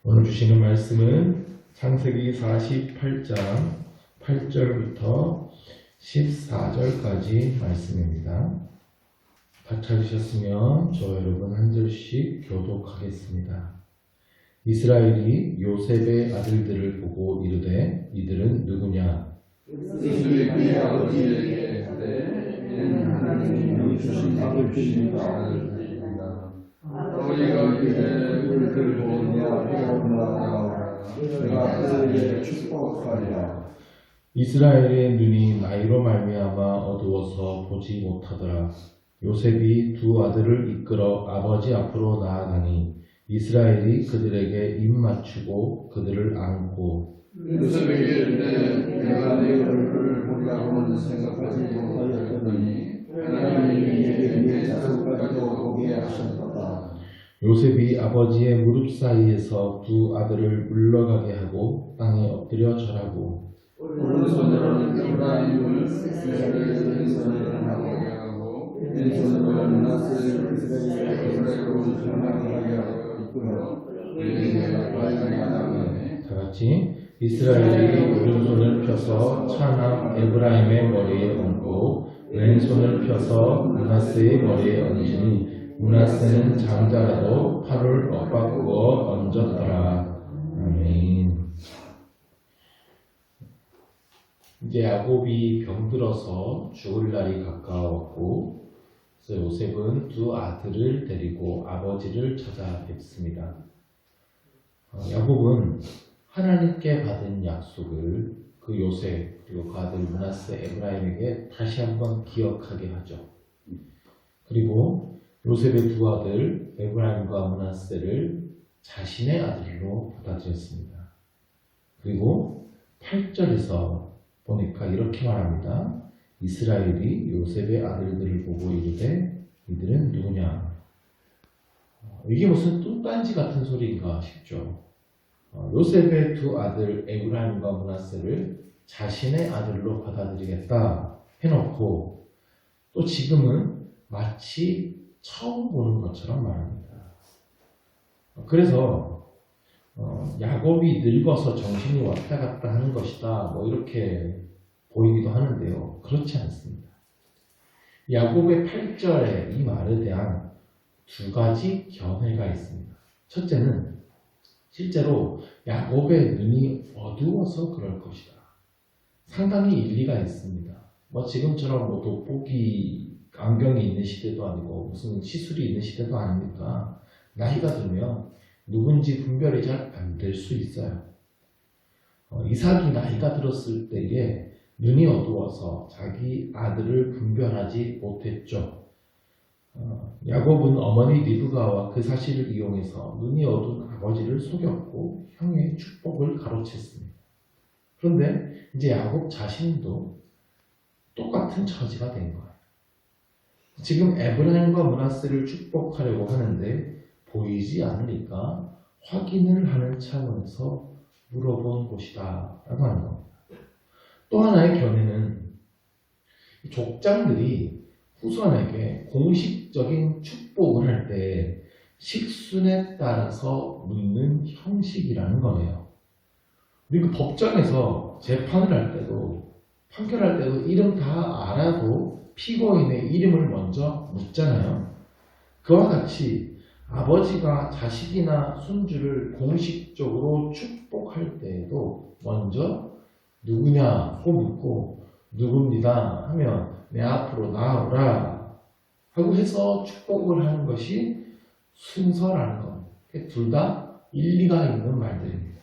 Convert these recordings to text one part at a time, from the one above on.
오늘 주시는 말씀은 창세기 48장 8절부터 14절까지 말씀입니다. 다 찾으셨으면 저와 여러분 한 절씩 교독하겠습니다. 이스라엘이 요셉의 아들들을 보고 이르되 이들은 누구냐? 요셉이 그의 아버지에게 이르되 이는 하나님이 주신 아들들입니다. 아버지가 이르되 그들을 보고 내 앞으로 나아가라. 내가 그들에게 축복하리라. 이스라엘의 눈이 나이로 말미암아 어두워서 보지 못하더라. 요셉이 두 아들을 이끌어 아버지 앞으로 나아가니 이스라엘이 그들에게 입 맞추고 그들을 안고 요셉에게 이르되 내가 내 얼굴을 보리라고는 생각하지 못하였더니 하나님이 이에게 내 자손까지도 보게 하셨도다. 요셉이 아버지의 무릎 사이에서 두 아들을 물러가게 하고 땅에 엎드려 절하고 오른손으로는 에브라임을 이스라엘의 왼손을 하게 하고 왼손으로 므낫세를 이스라엘로 전하게 하여 이끌어 그에게 나가게. 다 같이 이스라엘이 오른손을 펴서 차남 에브라임의 머리에 얹고 왼손을 펴서 므낫세의 머리에 얹으니 므낫세는 장자라도 팔을 엇바꾸어 얹었더라. 아멘. 이제 야곱이 병들어서 죽을 날이 가까웠고 그래서 요셉은 두 아들을 데리고 아버지를 찾아뵙습니다. 야곱은 하나님께 받은 약속을 그 요셉 그리고 그 아들 므낫세 에브라임에게 다시 한번 기억하게 하죠. 그리고 요셉의 두 아들 에브라임과 므낫세를 자신의 아들로 받아들였습니다. 그리고 8절에서 보니까 이렇게 말합니다. 이스라엘이 요셉의 아들들을 보고 이르되 이들은 누구냐? 이게 무슨 뚱딴지 같은 소리인가 싶죠. 요셉의 두 아들 에브라임과 므낫세를 자신의 아들로 받아들이겠다 해놓고 또 지금은 마치 처음 보는 것처럼 말합니다. 그래서 야곱이 늙어서 정신이 왔다 갔다 하는 것이다 뭐 이렇게 보이기도 하는데요. 그렇지 않습니다. 야곱의 8절의 이 말에 대한 두 가지 견해가 있습니다. 첫째는 실제로 야곱의 눈이 어두워서 그럴 것이다. 상당히 일리가 있습니다. 지금처럼 돋보기 안경이 있는 시대도 아니고 무슨 시술이 있는 시대도 아니니까 나이가 들면 누군지 분별이 잘 안 될 수 있어요. 이삭이 나이가 들었을 때에 눈이 어두워서 자기 아들을 분별하지 못했죠. 야곱은 어머니 리브가와 그 사실을 이용해서 눈이 어두운 아버지를 속였고 형의 축복을 가로챘습니다. 그런데 이제 야곱 자신도 똑같은 처지가 된 거예요. 지금 에브라임과 므낫세를 축복하려고 하는데 보이지 않으니까 확인을 하는 차원에서 물어본 것이다 라고 하는 겁니다. 또 하나의 견해는 족장들이 후손에게 공식적인 축복을 할 때 식순에 따라서 묻는 형식이라는 거예요. 그리고 법정에서 재판을 할 때도 판결할 때도 이름 다 알아도 피고인의 이름을 먼저 묻잖아요. 그와 같이 아버지가 자식이나 손주를 공식적으로 축복할 때에도 먼저 누구냐고 묻고 누굽니다 하면 내 앞으로 나오라 하고 해서 축복을 하는 것이 순서라는 겁니다. 둘 다 일리가 있는 말들입니다.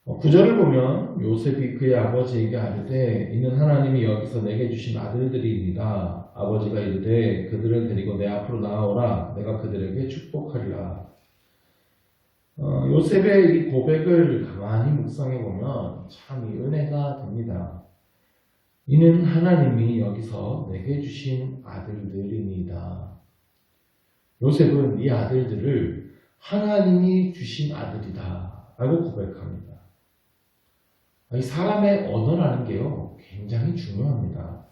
구절을 보면 요셉이 그의 아버지에게 아뢰되 이는 하나님이 여기서 내게 주신 아들들이니이다. 아버지가 이르되 그들을 데리고 내 앞으로 나오라. 내가 그들에게 축복하리라. 요셉의 이 고백을 가만히 묵상해 보면 참 은혜가 됩니다. 이는 하나님이 여기서 내게 주신 아들들이니이다. 요셉은 이 아들들을 하나님이 주신 아들이다 라고 고백합니다. 이 사람의 언어라는 게요 굉장히 중요합니다.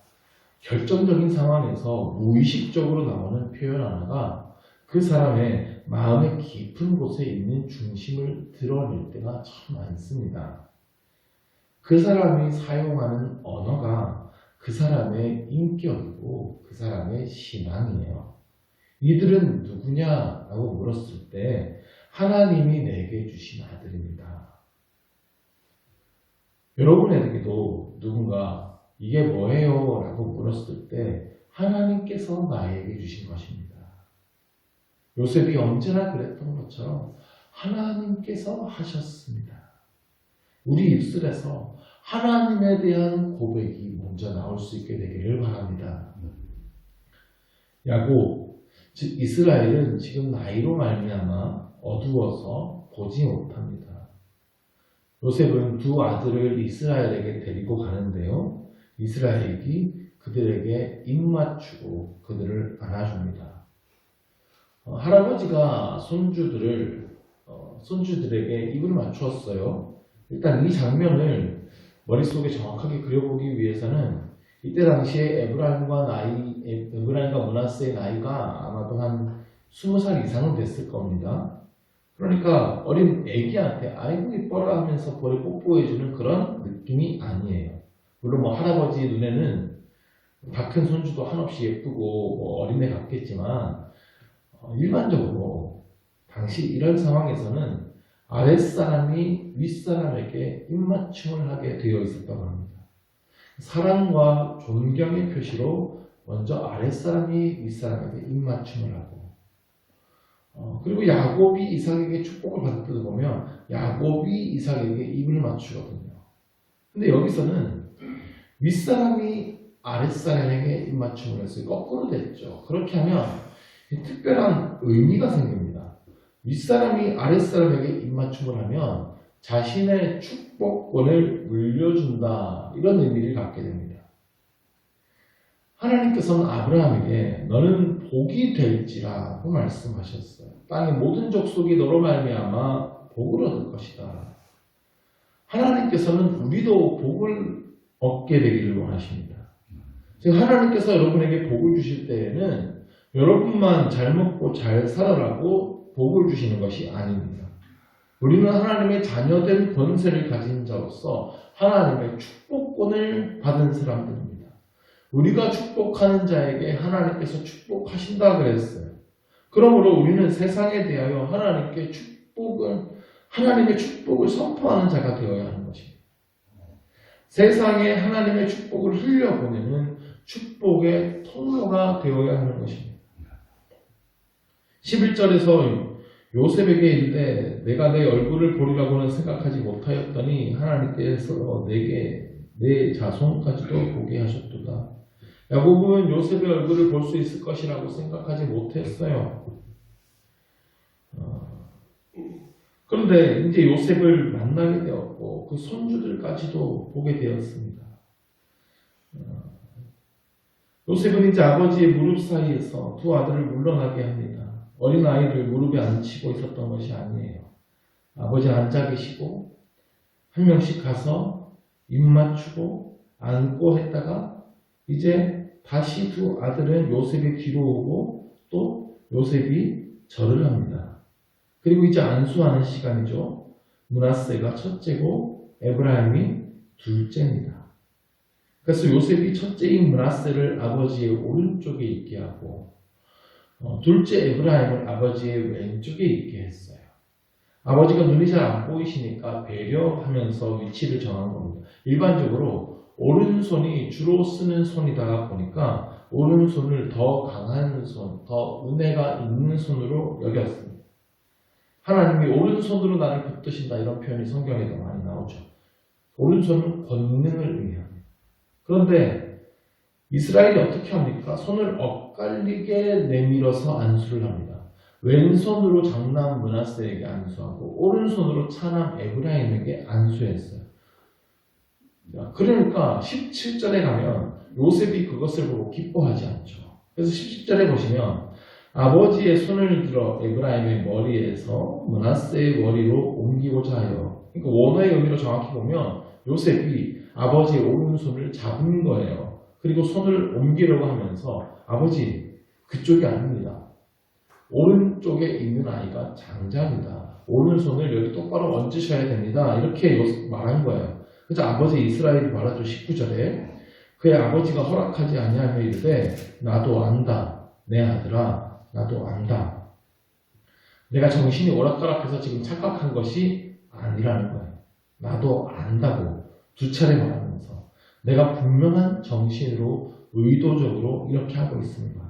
결정적인 상황에서 무의식적으로 나오는 표현 하나가 그 사람의 마음의 깊은 곳에 있는 중심을 드러낼 때가 참 많습니다. 그 사람이 사용하는 언어가 그 사람의 인격이고 그 사람의 신앙이에요. 이들은 누구냐라고 물었을 때 하나님이 내게 주신 아들입니다. 여러분에게도 누군가 이게 뭐예요? 라고 물었을 때 하나님께서 나에게 주신 것입니다. 요셉이 언제나 그랬던 것처럼 하나님께서 하셨습니다. 우리 입술에서 하나님에 대한 고백이 먼저 나올 수 있게 되기를 바랍니다. 야곱, 즉 이스라엘은 지금 나이로 말미암아 어두워서 보지 못합니다. 요셉은 두 아들을 이스라엘에게 데리고 가는데요. 이스라엘이 그들에게 입맞추고 그들을 안아줍니다. 할아버지가 손주들에게 입을 맞추었어요. 일단 이 장면을 머릿속에 정확하게 그려보기 위해서는 이때 당시에 에브라임과 므낫세의 나이가 아마도 한 20살 이상은 됐을 겁니다. 그러니까 어린 애기한테 아이고 이뻐라 하면서 볼에 뽀뽀해주는 그런 느낌이 아니에요. 물론 할아버지 눈에는 다 큰 손주도 한없이 예쁘고 어린애 같겠지만 일반적으로 당시 이런 상황에서는 아랫사람이 윗사람에게 입맞춤을 하게 되어 있었다고 합니다. 사랑과 존경의 표시로 먼저 아랫사람이 윗사람에게 입맞춤을 하고 그리고 야곱이 이삭에게 축복을 받을 때도 보면 야곱이 이삭에게 입을 맞추거든요. 근데 여기서는 윗사람이 아랫사람에게 입맞춤을 했어요. 거꾸로 됐죠. 그렇게 하면 특별한 의미가 생깁니다. 윗사람이 아랫사람에게 입맞춤을 하면 자신의 축복권을 물려준다. 이런 의미를 갖게 됩니다. 하나님께서는 아브라함에게 너는 복이 될지라고 말씀하셨어요. 땅의 모든 족속이 너로 말미암아 복을 얻을 것이다. 하나님께서는 우리도 복을 얻게 되기를 원하십니다. 즉 하나님께서 여러분에게 복을 주실 때에는 여러분만 잘 먹고 잘 살아라고 복을 주시는 것이 아닙니다. 우리는 하나님의 자녀된 권세를 가진 자로서 하나님의 축복권을 받은 사람들입니다. 우리가 축복하는 자에게 하나님께서 축복하신다 그랬어요. 그러므로 우리는 세상에 대하여 하나님의 축복을 선포하는 자가 되어야 하는 것입니다. 세상에 하나님의 축복을 흘려보내는 축복의 통로가 되어야 하는 것입니다. 11절에서 요셉에게 이르되 내가 내 얼굴을 보리라고는 생각하지 못하였더니 하나님께서 내게 내 자손까지도 보게 하셨도다. 야곱은 요셉의 얼굴을 볼 수 있을 것이라고 생각하지 못했어요. 그런데 이제 요셉을 만나게 되었고 그 손주들까지도 보게 되었습니다. 요셉은 이제 아버지의 무릎 사이에서 두 아들을 물러나게 합니다. 어린 아이를 무릎에 앉히고 있었던 것이 아니에요. 아버지 앉아 계시고 한 명씩 가서 입 맞추고 안고 했다가 이제 다시 두 아들은 요셉의 뒤로 오고 또 요셉이 절을 합니다. 그리고 이제 안수하는 시간이죠. 므낫세가 첫째고 에브라임이 둘째입니다. 그래서 요셉이 첫째인 므낫세를 아버지의 오른쪽에 있게 하고 둘째 에브라임을 아버지의 왼쪽에 있게 했어요. 아버지가 눈이 잘 안 보이시니까 배려하면서 위치를 정한 겁니다. 일반적으로 오른손이 주로 쓰는 손이다 보니까 오른손을 더 강한 손, 더 은혜가 있는 손으로 여겼습니다. 하나님이 오른손으로 나를 붙드신다 이런 표현이 성경에도 많이 나오죠. 오른손은 권능을 의미합니다. 그런데 이스라엘이 어떻게 합니까? 손을 엇갈리게 내밀어서 안수를 합니다. 왼손으로 장남 므낫세에게 안수하고 오른손으로 차남 에브라임에게 안수했어요. 그러니까 17절에 가면 요셉이 그것을 보고 기뻐하지 않죠. 그래서 17절에 보시면 아버지의 손을 들어 에브라임의 머리에서 므낫세의 머리로 옮기고자 하여, 그러니까 원어의 의미로 정확히 보면 요셉이 아버지의 오른손을 잡은 거예요. 그리고 손을 옮기려고 하면서 아버지 그쪽이 아닙니다. 오른쪽에 있는 아이가 장자입니다. 오른손을 여기 똑바로 얹으셔야 됩니다. 이렇게 말한 거예요. 그래서 아버지 이스라엘이 말하죠. 19절에 그의 아버지가 허락하지 아니하며 이르되 나도 안다. 내 아들아 나도 안다. 내가 정신이 오락가락해서 지금 착각한 것이 아니라는 거예요. 나도 안다고 두 차례 말하면서 내가 분명한 정신으로 의도적으로 이렇게 하고 있습니다.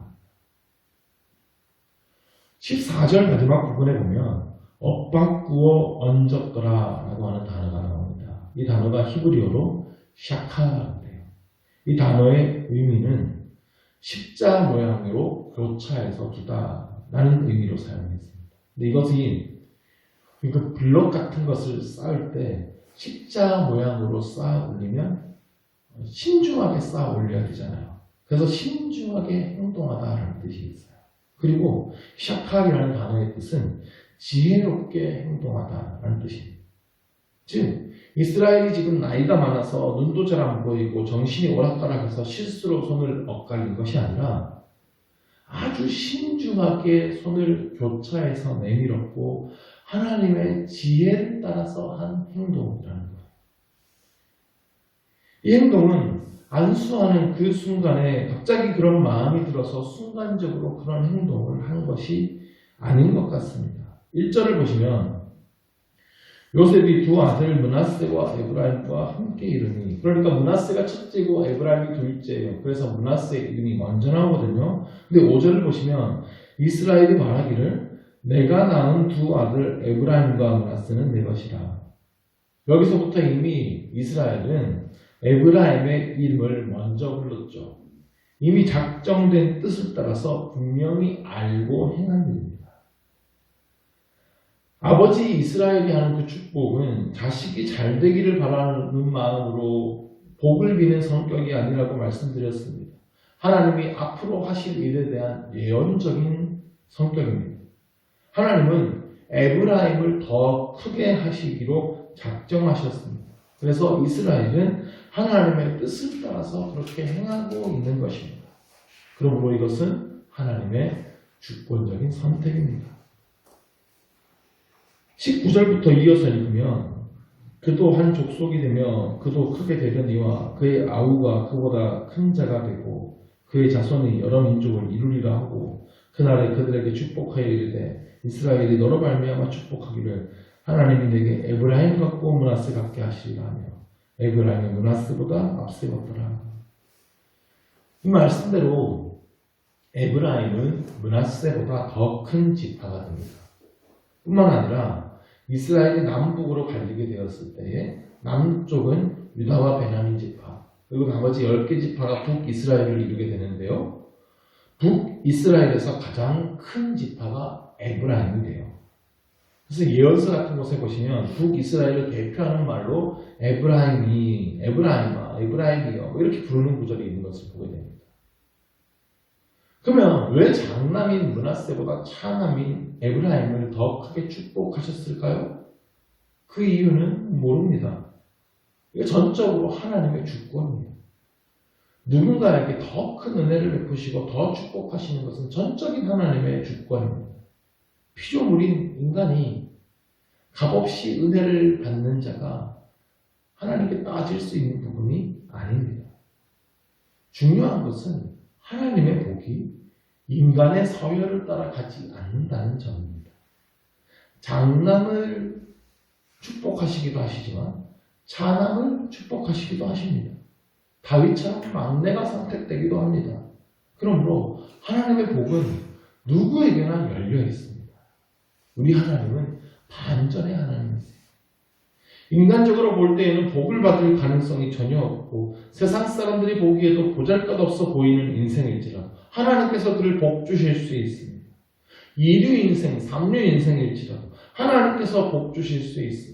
14절 마지막 부분에 보면 엇바꾸어 얹었더라 라고 하는 단어가 나옵니다. 이 단어가 히브리어로 샤카인데요. 이 단어의 의미는 십자 모양으로 교차해서 두다 라는 의미로 사용했습니다. 근데 이것이 그 블럭 같은 것을 쌓을 때 십자 모양으로 쌓아 올리면 신중하게 쌓아 올려야 되잖아요. 그래서 신중하게 행동하다라는 뜻이 있어요. 그리고 샤칼이라는 단어의 뜻은 지혜롭게 행동하다라는 뜻입니다. 즉 이스라엘이 지금 나이가 많아서 눈도 잘 안 보이고 정신이 오락가락해서 실수로 손을 엇갈린 것이 아니라 아주 신중하게 손을 교차해서 내밀었고 하나님의 지혜를 따라서 한 행동이라는 거예요. 이 행동은 안수하는 그 순간에 갑자기 그런 마음이 들어서 순간적으로 그런 행동을 한 것이 아닌 것 같습니다. 1절을 보시면 요셉이 두 아들 므낫세와 에브라임과 함께 이르니, 그러니까 므낫세가 첫째고 에브라임이 둘째예요. 그래서 므낫세의 이름이 먼저 나오거든요. 근데 5절을 보시면 이스라엘이 말하기를 내가 낳은 두 아들 에브라임과 므낫세는 내 것이라. 여기서부터 이미 이스라엘은 에브라임의 이름을 먼저 불렀죠. 이미 작정된 뜻을 따라서 분명히 알고 행한 일입니다. 아버지 이스라엘이 하는 그 축복은 자식이 잘 되기를 바라는 마음으로 복을 비는 성격이 아니라고 말씀드렸습니다. 하나님이 앞으로 하실 일에 대한 예언적인 성격입니다. 하나님은 에브라임을 더 크게 하시기로 작정하셨습니다. 그래서 이스라엘은 하나님의 뜻을 따라서 그렇게 행하고 있는 것입니다. 그러므로 이것은 하나님의 주권적인 선택입니다. 19절부터 이어서 읽으면 그도 한 족속이 되며 그도 크게 되려니와 그의 아우가 그보다 큰 자가 되고 그의 자손이 여러 민족을 이루리라 하고 그날에 그들에게 축복하여 이르되 이스라엘이 너로 말미암아 축복하기를 하나님이 내게 에브라임 같고 므낫세 같게 하시리라 하며 에브라임이 므낫세보다 앞세웠더라. 이 말씀대로 에브라임은 므낫세보다 더 큰 지파가 됩니다. 뿐만 아니라 이스라엘이 남북으로 갈리게 되었을 때에 남쪽은 유다와 베냐민 지파, 그리고 나머지 10개 지파가 북이스라엘을 이루게 되는데요. 북이스라엘에서 가장 큰 지파가 에브라임이 돼요. 그래서 예언서 같은 곳에 보시면 북이스라엘을 대표하는 말로 에브라임이, 에브라임아, 에브라임이요 이렇게 부르는 구절이 있는 것을 보게 됩니다. 그러면 왜 장남인 므낫세보다 차남인 에브라임을 더 크게 축복하셨을까요? 그 이유는 모릅니다. 이게 전적으로 하나님의 주권입니다. 누군가에게 더 큰 은혜를 베푸시고 더 축복하시는 것은 전적인 하나님의 주권입니다. 피조물인 인간이 값없이 은혜를 받는 자가 하나님께 따질 수 있는 부분이 아닙니다. 중요한 것은 하나님의 복이 인간의 서열을 따라 가지 않는다는 점입니다. 장남을 축복하시기도 하시지만 차남을 축복하시기도 하십니다. 다윗처럼 막내가 선택되기도 합니다. 그러므로 하나님의 복은 누구에게나 열려 있습니다. 우리 하나님은 반전의 하나님이세요. 인간적으로 볼 때에는 복을 받을 가능성이 전혀 없고 세상 사람들이 보기에도 보잘것없어 보이는 인생일지라도 하나님께서 그를 복 주실 수 있습니다. 2류 인생, 3류 인생일지라도 하나님께서 복 주실 수 있습니다.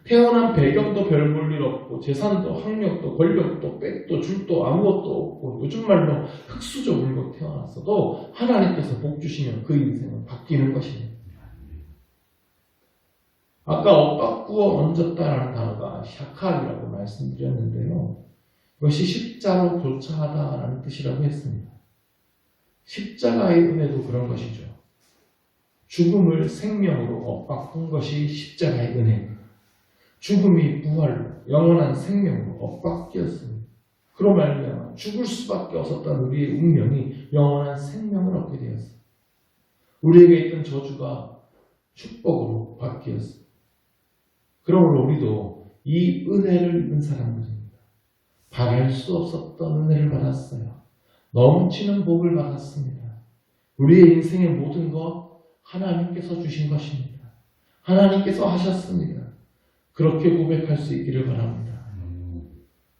태어난 배경도 별 볼 일 없고 재산도 학력도 권력도 빽도 줄도 아무것도 없고 요즘 말로 흙수저 물고 태어났어도 하나님께서 복 주시면 그 인생은 바뀌는 것입니다. 아까 엇바꾸어 얹었다라는 단어가 샤칼이라고 말씀드렸는데요. 이것이 십자로 교차하다라는 뜻이라고 했습니다. 십자가의 은혜도 그런 것이죠. 죽음을 생명으로 엇바꾼 것이 십자가의 은혜입니다. 죽음이 부활로 영원한 생명으로 엇바뀌었습니다. 그로 말미암아 죽을 수밖에 없었던 우리의 운명이 영원한 생명을 얻게 되었습니다. 우리에게 있던 저주가 축복으로 바뀌었습니다. 그러므로 우리도 이 은혜를 입은 사람들입니다. 바랄 수 없었던 은혜를 받았어요. 넘치는 복을 받았습니다. 우리의 인생의 모든 것 하나님께서 주신 것입니다. 하나님께서 하셨습니다. 그렇게 고백할 수 있기를 바랍니다.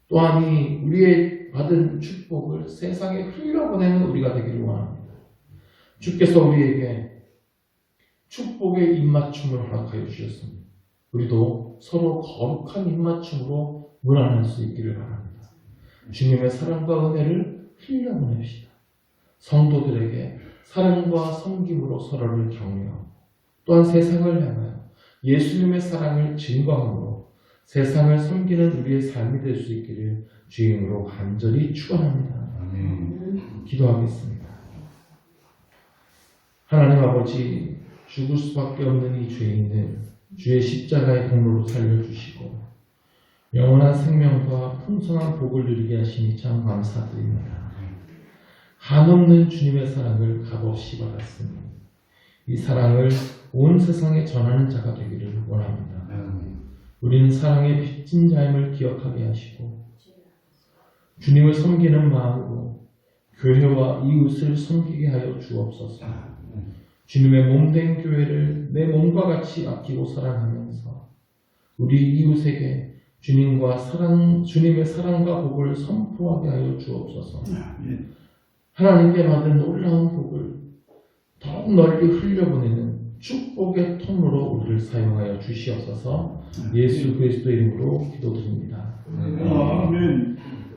또한 이 우리의 받은 축복을 세상에 흘려보내는 우리가 되기를 원합니다. 주께서 우리에게 축복의 입맞춤을 허락하여 주셨습니다. 우리도 서로 거룩한 입맞춤으로 문안할 수 있기를 바랍니다. 주님의 사랑과 은혜를 흘려보냅시다. 성도들에게 사랑과 섬김으로 서로를 격려하고 또한 세상을 향하여 예수님의 사랑을 증거함으로 세상을 섬기는 우리의 삶이 될 수 있기를 주임으로 간절히 축원합니다. 기도하겠습니다. 하나님 아버지, 죽을 수밖에 없는 이 죄인을 주의 십자가의 공로로 살려주시고 영원한 생명과 풍성한 복을 누리게 하시니 참 감사드립니다. 한없는 주님의 사랑을 값없이 받았습니다. 이 사랑을 온 세상에 전하는 자가 되기를 원합니다. 우리는 사랑의 빚진 자임을 기억하게 하시고 주님을 섬기는 마음으로 교회와 이웃을 섬기게 하여 주옵소서. 주님의 몸된 교회를 내 몸과 같이 아끼고 사랑하면서 우리 이웃에게 주님의 사랑과 복을 선포하게 하여 주옵소서. 하나님께 받은 놀라운 복을 더욱 널리 흘려보내는 축복의 통로로 우리를 사용하여 주시옵소서. 예수 그리스도 이름으로 기도드립니다.